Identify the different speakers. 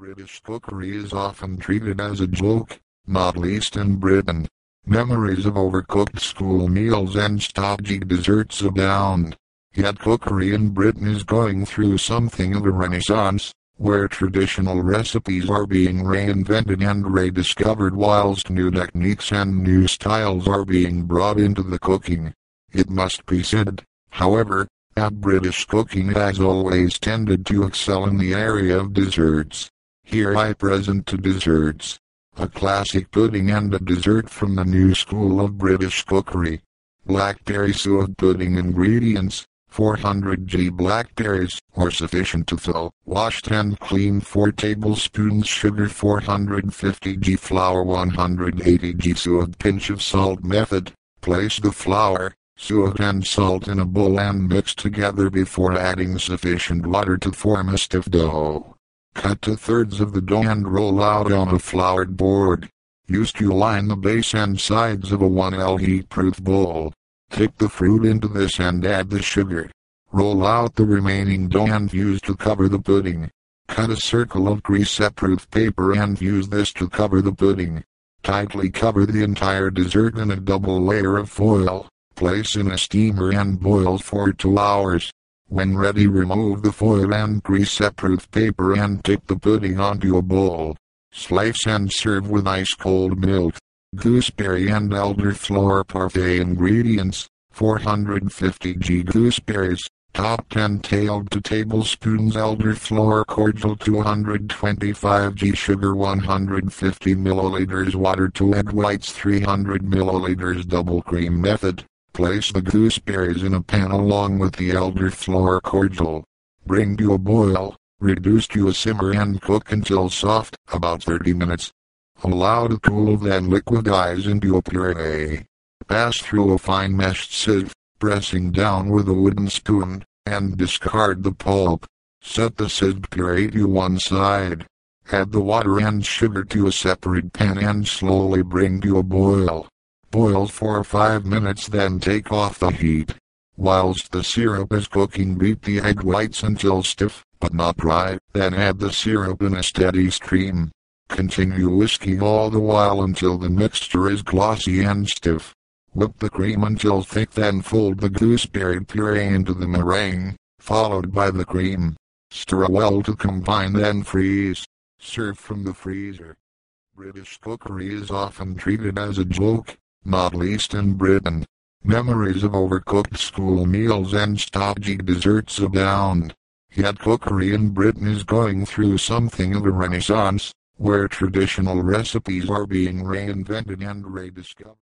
Speaker 1: British cookery is often treated as a joke, not least in Britain. Memories of overcooked school meals and stodgy desserts abound. Yet cookery in Britain is going through something of a renaissance, where traditional recipes are being reinvented and rediscovered whilst new techniques and new styles are being brought into the cooking. It must be said, however, that British cooking has always tended to excel in the area of desserts. Here I present two desserts, a classic pudding and a dessert from the new school of British cookery. Blackberry suet pudding. Ingredients: 400 g blackberries, or sufficient to fill, washed and cleaned. 4 tablespoons sugar. 450 g flour. 180 g suet. Pinch of salt. Method: place the flour, suet and salt in a bowl and mix together before adding sufficient water to form a stiff dough. Cut to thirds of the dough and roll out on a floured board. Use to line the base and sides of a 1L heat-proof bowl. Dip the fruit into this and add the sugar. Roll out the remaining dough and use to cover the pudding. Cut a circle of greaseproof paper and use this to cover the pudding. Tightly cover the entire dessert in a double layer of foil. Place in a steamer and boil for 2 hours. When ready, remove the foil and greaseproof paper and dip the pudding onto a bowl. Slice and serve with ice-cold milk. Gooseberry and elderflower parfait. Ingredients: 450 g gooseberries, topped and tailed. 2 tablespoons elderflower cordial. 225 g sugar. 150 milliliters water. 2 egg whites. 300 milliliters double cream. Method: place the gooseberries in a pan along with the elderflower cordial. Bring to a boil, reduce to a simmer and cook until soft, about 30 minutes. Allow to cool, then liquidize into a puree. Pass through a fine meshed sieve, pressing down with a wooden spoon, and discard the pulp. Set the sieved puree to one side. Add the water and sugar to a separate pan and slowly bring to a boil. Boil for 5 minutes, then take off the heat. Whilst the syrup is cooking, beat the egg whites until stiff, but not dry, then add the syrup in a steady stream. Continue whisking all the while until the mixture is glossy and stiff. Whip the cream until thick, then fold the gooseberry puree into the meringue, followed by the cream. Stir well to combine, then freeze. Serve from the freezer. British cookery is often treated as a joke, not least in Britain. Memories of overcooked school meals and stodgy desserts abound. Yet cookery in Britain is going through something of a renaissance, where traditional recipes are being reinvented and rediscovered.